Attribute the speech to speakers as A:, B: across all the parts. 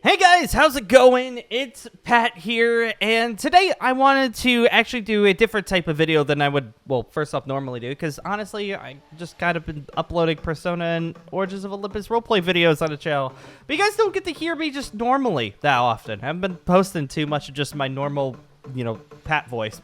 A: Hey guys, how's it going? It's Pat here, and today I wanted to actually do a different type of video than I would, well, first off, normally do, because honestly, I just kind of been uploading Persona and Origins of Olympus roleplay videos on the channel, but you guys don't get to hear me just normally that often. I haven't been posting too much of just my normal, Pat voice.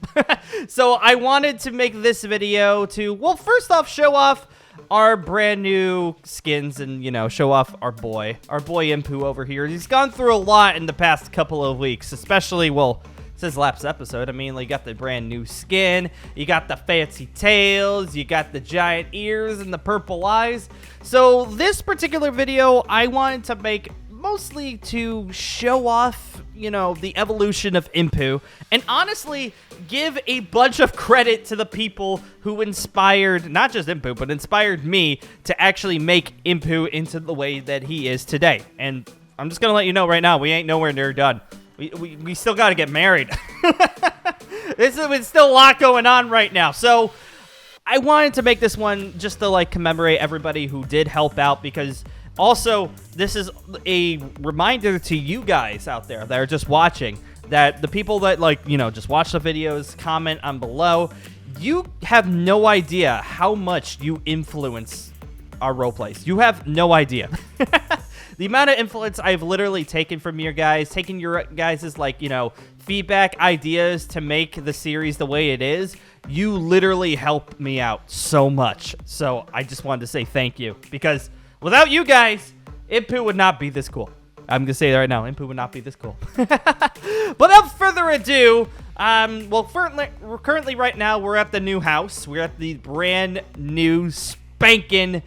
A: So I wanted to make this video to, well, first off, show off our brand new skins and, show off our boy Inpu over here. He's gone through a lot in the past couple of weeks, especially, well, since last episode. I mean, you got the brand new skin, you got the fancy tails, you got the giant ears and the purple eyes. So this particular video, I wanted to make mostly to show off, the evolution of Inpu, and honestly, give a bunch of credit to the people who inspired, not just Inpu, but inspired me to actually make Inpu into the way that he is today. And I'm just gonna let you know right now, we ain't nowhere near done. We still gotta get married. It's still a lot going on right now. So I wanted to make this one just to commemorate everybody who did help out, because also, this is a reminder to you guys out there that are just watching, that the people that, just watch the videos, comment on below, you have no idea how much you influence our roleplays. You have no idea. The amount of influence I've literally taken from your guys, taking your guys' feedback, ideas to make the series the way it is, you literally help me out so much. So I just wanted to say thank you, because without you guys, Inpu would not be this cool. I'm going to say that right now. Inpu would not be this cool. But without further ado, currently right now, we're at the new house. We're at the brand new spanking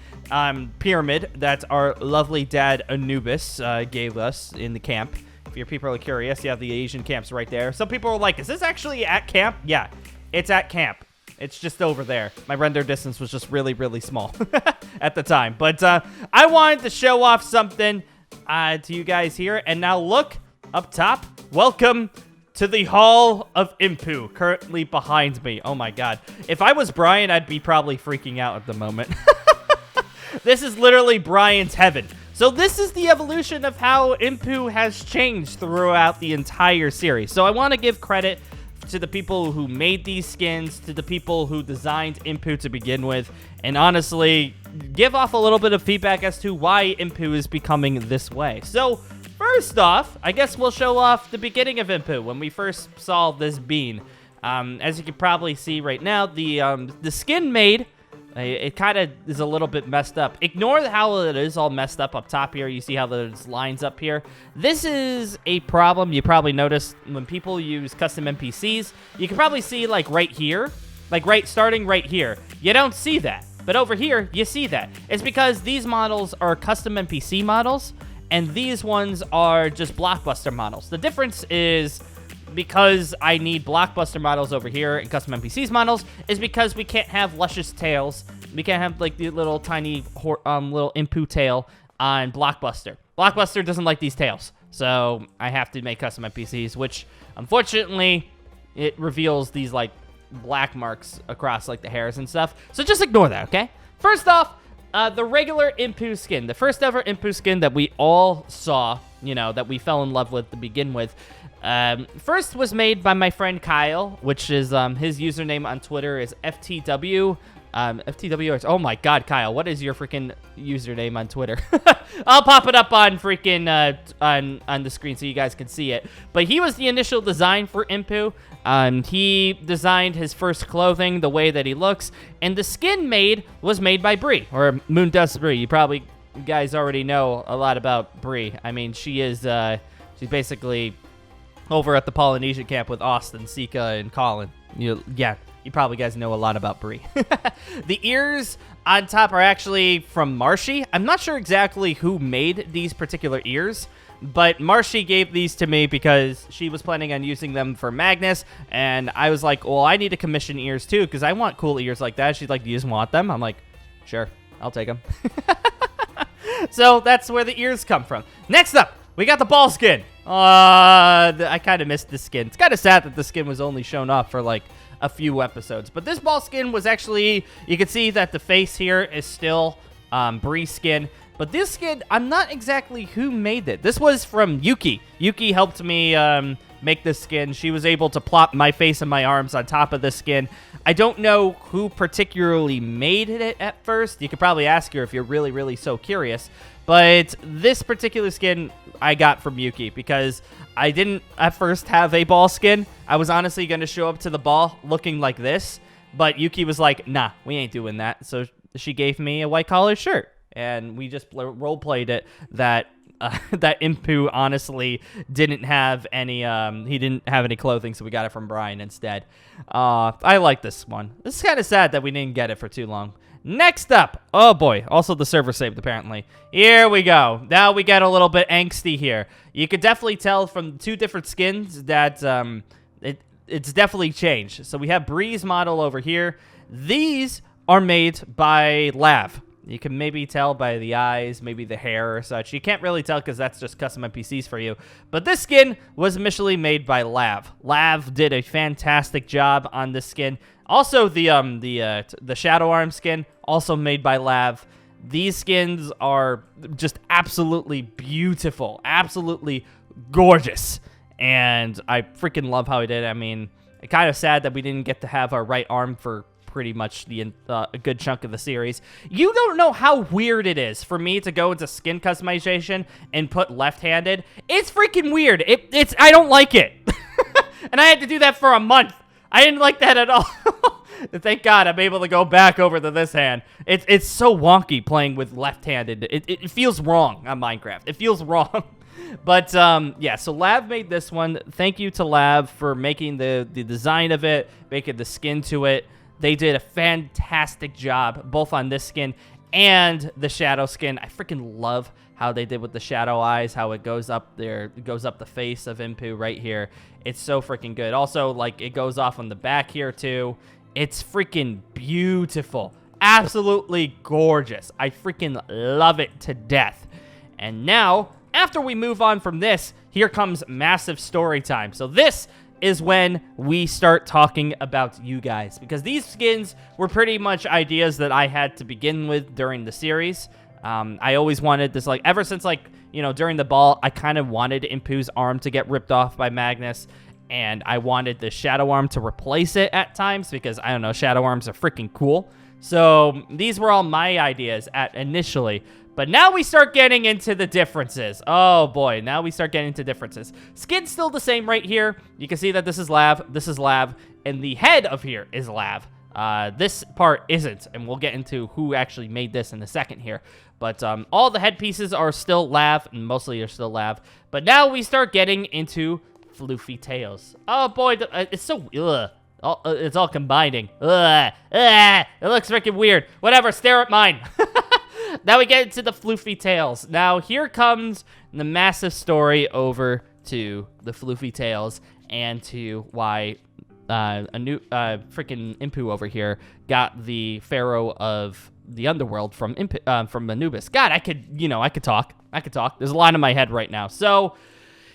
A: pyramid that our lovely dad Anubis gave us in the camp. If your people are curious, you have the Asian camps right there. Some people are like, is this actually at camp? Yeah, it's at camp. It's just over there. My render distance was just really, really small at the time. But I wanted to show off something to you guys here. And now look up top. Welcome to the Hall of Inpu, currently behind me. Oh my god. If I was Brian, I'd be probably freaking out at the moment. This is literally Brian's heaven. So this is the evolution of how Inpu has changed throughout the entire series. So I want to give credit to the people who made these skins, to the people who designed Inpu to begin with, and honestly, give off a little bit of feedback as to why Inpu is becoming this way. So, first off, I guess we'll show off the beginning of Inpu, when we first saw this bean. As you can probably see right now, the skin made, it kind of is a little bit messed up. Ignore how it is all messed up top here. You see how there's lines up here. This is a problem you probably noticed when people use custom NPCs. You can probably see right here, starting right here. You don't see that, but over here you see that. It's because these models are custom NPC models, and these ones are just blockbuster models. The difference is, because I need blockbuster models over here and custom NPCs models, is because we can't have luscious tails. We can't have the little tiny little Inpu tail on blockbuster. Blockbuster doesn't like these tails, so I have to make custom NPCs, which unfortunately it reveals these black marks across the hairs and stuff. So just ignore that, okay? First off, the regular Inpu skin, the first ever Inpu skin that we all saw, that we fell in love with to begin with, first was made by my friend Kyle, which is his username on Twitter is FTW. FTW. Oh my god, Kyle, what is your freaking username on Twitter? I'll pop it up on freaking on the screen so you guys can see it. But he was the initial design for Inpu. He designed his first clothing the way that he looks, and the skin was made by Bree, or Moon Dust Bree. You guys already know a lot about Bree. I mean, she's basically over at the Polynesian camp with Austin, Sika, and Colin. You probably guys know a lot about Bree. The ears on top are actually from Marshy. I'm not sure exactly who made these particular ears, but Marshy gave these to me because she was planning on using them for Magnus, and I was like, well, I need to commission ears too, because I want cool ears like that. She's like, do you just want them? I'm like, sure, I'll take them. So that's where the ears come from. Next up, we got the ball skin. I kind of missed the skin. It's kind of sad that the skin was only shown off for a few episodes. But this ball skin was actually, you can see that the face here is still Bree skin. But this skin, I'm not exactly who made it. This was from Yuki. Yuki helped me make this skin. She was able to plop my face and my arms on top of the skin. I don't know who particularly made it at first. You could probably ask her if you're really, really so curious. But this particular skin I got from Yuki because I didn't at first have a ball skin. I was honestly going to show up to the ball looking like this. But Yuki was like, nah, we ain't doing that. So she gave me a white collar shirt. And we just role-played it that that Inpu honestly didn't have any, he didn't have any clothing, so we got it from Brian instead. I like this one. This is kind of sad that we didn't get it for too long. Next up, oh boy, also the server saved apparently. Here we go. Now we get a little bit angsty here. You could definitely tell from 2 different skins that it's definitely changed. So we have Bree's model over here. These are made by Lav. You can maybe tell by the eyes, maybe the hair or such. You can't really tell because that's just custom NPCs for you. But this skin was initially made by Lav. Lav did a fantastic job on this skin. Also, the Shadow Arm skin, also made by Lav. These skins are just absolutely beautiful, absolutely gorgeous. And I freaking love how he did it. I mean, it's kind of sad that we didn't get to have our right arm for pretty much a good chunk of the series. You don't know how weird it is for me to go into skin customization and put left-handed. It's freaking weird. I don't like it. And I had to do that for a month. I didn't like that at all. Thank God I'm able to go back over to this hand. It's so wonky playing with left-handed. It feels wrong on Minecraft. It feels wrong. But, yeah, so Lav made this one. Thank you to Lav for making the design of it, making the skin to it. They did a fantastic job, both on this skin and the shadow skin. I freaking love how they did with the shadow eyes, how it goes up there, it goes up the face of Inpu right here. It's so freaking good. Also, like, it goes off on the back here, too. It's freaking beautiful. Absolutely gorgeous. I freaking love it to death. And now, after we move on from this, here comes massive story time. So this is when we start talking about you guys, because these skins were pretty much ideas that I had to begin with during the series. I always wanted this, like, ever since, like, you know, during the ball, I kind of wanted Inpu's arm to get ripped off by Magnus, and I wanted the Shadow Arm to replace it at times, because, I don't know, Shadow Arms are freaking cool. So these were all my ideas initially. But now we start getting into the differences. Oh, boy. Now we start getting into differences. Skin's still the same right here. You can see that this is Lav, and the head of here is Lav. This part isn't, and we'll get into who actually made this in a second here. But all the headpieces are still Lav, and mostly are still Lav. But now we start getting into floofy tails. Oh, boy. It's so... Ugh. It's all combining. Ugh. Ugh. It looks freaking weird. Whatever, stare at mine. Now we get into the floofy tails. Now here comes the massive story over to the floofy tails and to why a new freaking Inpu over here got the Pharaoh of the Underworld from Anubis. God, I could talk. There's a lot in my head right now. So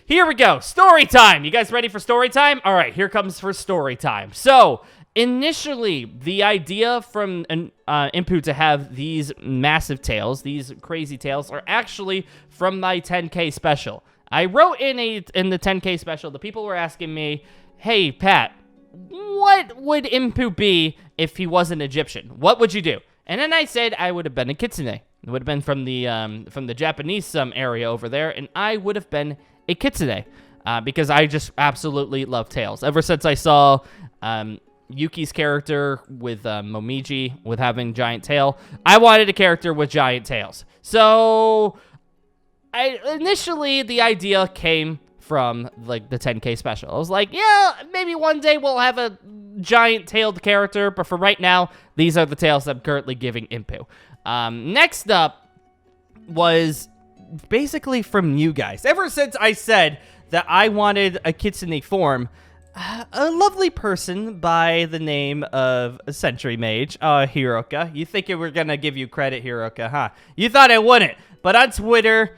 A: here we go. Story time. You guys ready for story time? All right, here comes for story time. So initially, the idea from Inpu to have these massive tails, these crazy tails, are actually from my 10K special. I wrote in the 10K special, the people were asking me, hey, Pat, what would Inpu be if he wasn't Egyptian? What would you do? And then I said I would have been a kitsune. It would have been from the Japanese area over there, and I would have been a kitsune because I just absolutely love tails. Ever since I saw Yuki's character with Momiji with having giant tail, I wanted a character with giant tails. So initially the idea came from like the 10K special. I was like, yeah, maybe one day we'll have a giant tailed character, but for right now, these are the tails I'm currently giving Inpu. Next up was basically from you guys. Ever since I said that I wanted a kitsune form, a lovely person by the name of Sentry Mage, Hiroka. You think we were gonna give you credit, Hiroka, huh? You thought I wouldn't, but on Twitter,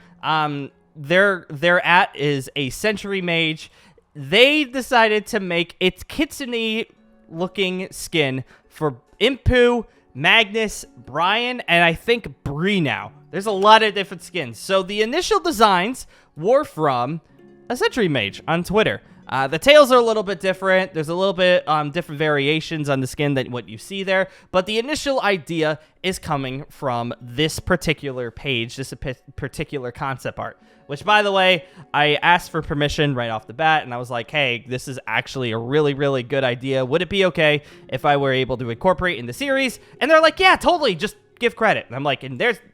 A: their at is a Sentry Mage. They decided to make its kitsune-looking skin for Inpu, Magnus, Brian, and I think Bree now. There's a lot of different skins. So the initial designs were from a Sentry Mage on Twitter. The tails are a little bit different. There's a little bit different variations on the skin than what you see there. But the initial idea is coming from this particular page, this particular concept art. Which, by the way, I asked for permission right off the bat, and I was like, hey, this is actually a really, really good idea. Would it be okay if I were able to incorporate in the series? And they're like, yeah, totally, just give credit. And I'm like,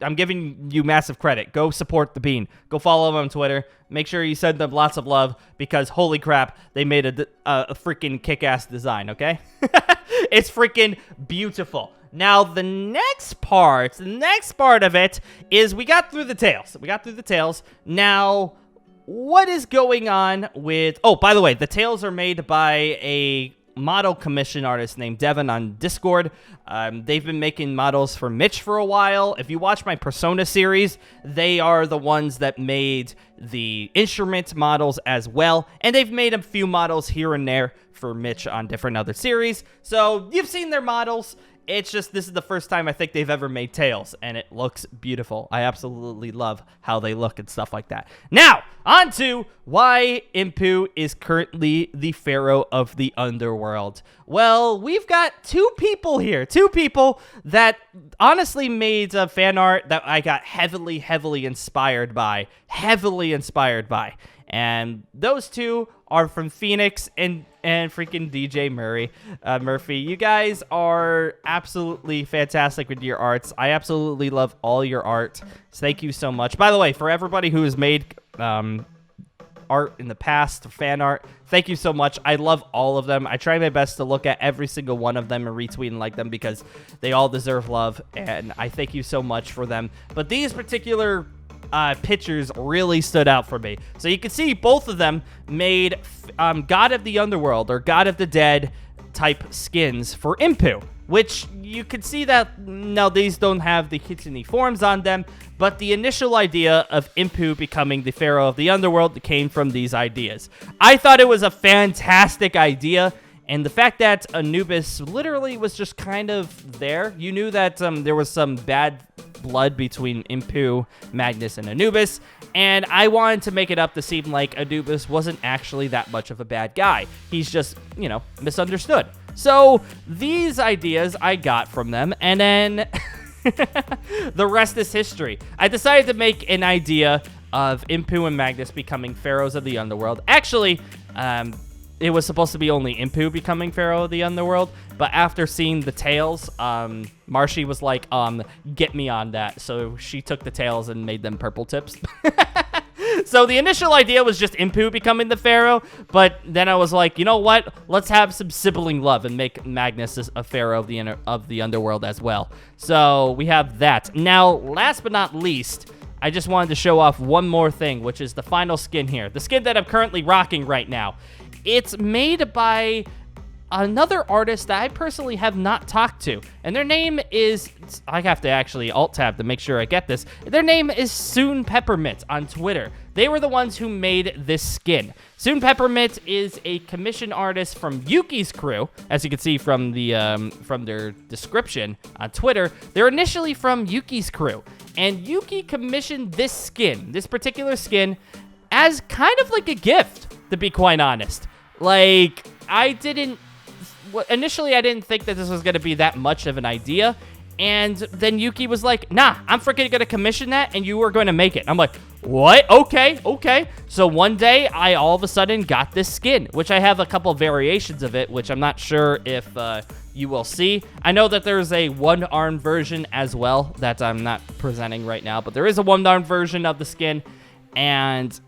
A: I'm giving you massive credit. Go support the Bean. Go follow them on Twitter. Make sure you send them lots of love, because holy crap, they made a freaking kick-ass design, okay? It's freaking beautiful. Now, the next part of it is we got through the tails. Now, what is going on with... Oh, by the way, the tails are made by a model commission artist named Devin on Discord. They've been making models for Mitch for a while. If you watch my Persona series, they are the ones that made the instrument models as well. And they've made a few models here and there for Mitch on different other series. So, you've seen their models. It's just, this is the first time I think they've ever made tails, and it looks beautiful. I absolutely love how they look and stuff like that. Now, on to why Inpu is currently the Pharaoh of the Underworld. Well, we've got two people here. Two people that honestly made fan art that I got heavily inspired by. And those two are from Phoenix and freaking DJ Murphy. You guys are absolutely fantastic with your arts. I absolutely love all your art. So thank you so much. By the way, for everybody who has made art in the past, fan art, thank you so much. I love all of them. I try my best to look at every single one of them and retweet and like them, because they all deserve love, and I thank you so much for them. But these particular pictures really stood out for me. So you can see both of them made God of the Underworld or God of the Dead type skins for Inpu, which you can see that now these don't have the kitsune forms on them, but the initial idea of Inpu becoming the Pharaoh of the Underworld came from these ideas. I thought it was a fantastic idea. And the fact that Anubis literally was just kind of there, you knew that there was some bad blood between Inpu, Magnus, and Anubis, and I wanted to make it up to seem like Anubis wasn't actually that much of a bad guy. He's just, you know, misunderstood. So these ideas I got from them, and then the rest is history. I decided to make an idea of Inpu and Magnus becoming pharaohs of the underworld. Actually, it was supposed to be only Inpu becoming Pharaoh of the Underworld, but after seeing the tails, Marshy was like, get me on that. So she took the tails and made them purple tips. So the initial idea was just Inpu becoming the Pharaoh, but then I was like, you know what? Let's have some sibling love and make Magnus a Pharaoh of the Underworld as well. So we have that. Now, last but not least, I just wanted to show off one more thing, which is the final skin here. The skin that I'm currently rocking right now. It's made by another artist that I personally have not talked to. And their name is... I have to actually alt-tab to make sure I get this. Their name is Soon Peppermint on Twitter. They were the ones who made this skin. Soon Peppermint is a commission artist from Yuki's crew. As you can see from their description on Twitter, they're initially from Yuki's crew. And Yuki commissioned this skin, this particular skin, as kind of like a gift, to be quite honest. Like, initially I didn't think that this was going to be that much of an idea, and then Yuki was like, nah, I'm freaking going to commission that, and you are going to make it. I'm like, what? Okay. So one day, I all of a sudden got this skin, which I have a couple variations of it, which I'm not sure if you will see. I know that there's a one-armed version as well that I'm not presenting right now, but there is a one-armed version of the skin, and...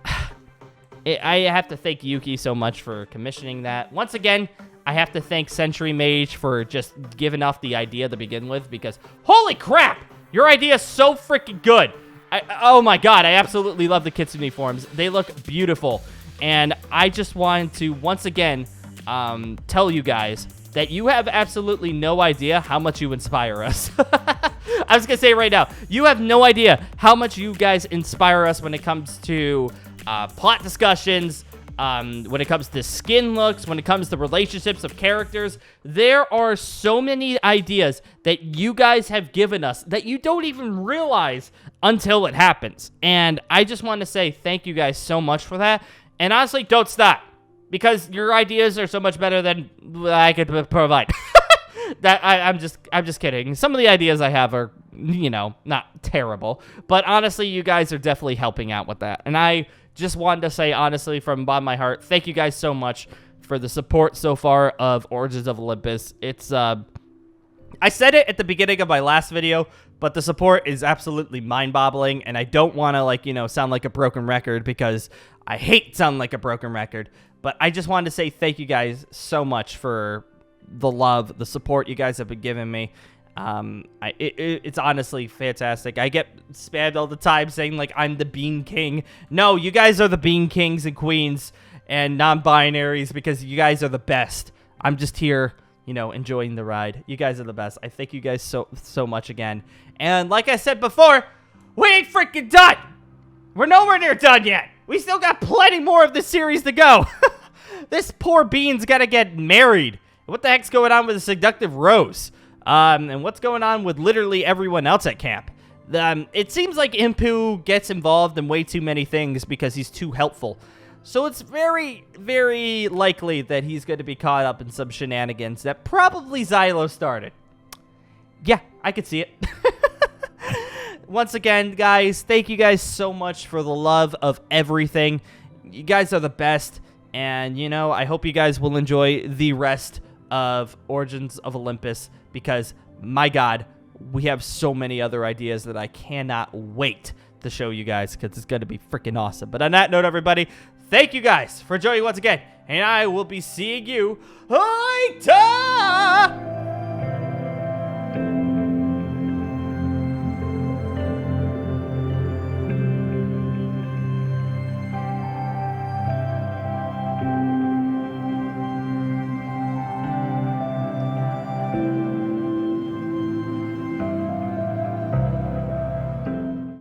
A: I have to thank Yuki so much for commissioning that. Once again, I have to thank Sentry Mage for just giving off the idea to begin with, because holy crap, your idea is so freaking good. Oh my god, I absolutely love the kitsune forms. They look beautiful. And I just wanted to, once again, tell you guys that you have absolutely no idea how much you inspire us. I was going to say right now, you have no idea how much you guys inspire us when it comes to... plot discussions, when it comes to skin looks, when it comes to relationships of characters. There are so many ideas that you guys have given us that you don't even realize until it happens. And I just want to say thank you guys so much for that. And honestly, don't stop, because your ideas are so much better than I could provide. I'm just kidding. Some of the ideas I have are, you know, not terrible, but honestly, you guys are definitely helping out with that. And I just wanted to say, honestly, from the bottom of my heart, thank you guys so much for the support so far of Origins of Olympus. It's, I said it at the beginning of my last video, but the support is absolutely mind-boggling, and I don't want to, like, you know, sound like a broken record, because I hate sounding like a broken record, but I just wanted to say thank you guys so much for the love, the support you guys have been giving me. It's honestly fantastic. I get spammed all the time saying, like, I'm the Bean King. No, you guys are the Bean Kings and Queens and non-binaries, because you guys are the best. I'm just here, you know, enjoying the ride. You guys are the best. I thank you guys so much again. And like I said before, we ain't freaking done. We're nowhere near done yet. We still got plenty more of this series to go. This poor Bean's got to get married. What the heck's going on with the seductive Rose? And what's going on with literally everyone else at camp? It seems like Inpu gets involved in way too many things because he's too helpful. So it's very, very likely that he's going to be caught up in some shenanigans that probably Xylo started. Yeah, I could see it. Once again, guys, thank you guys so much for the love of everything. You guys are the best. And, you know, I hope you guys will enjoy the rest of Origins of Olympus, because, my God, we have so many other ideas that I cannot wait to show you guys, because it's going to be freaking awesome. But on that note, everybody, thank you guys for joining once again, and I will be seeing you later!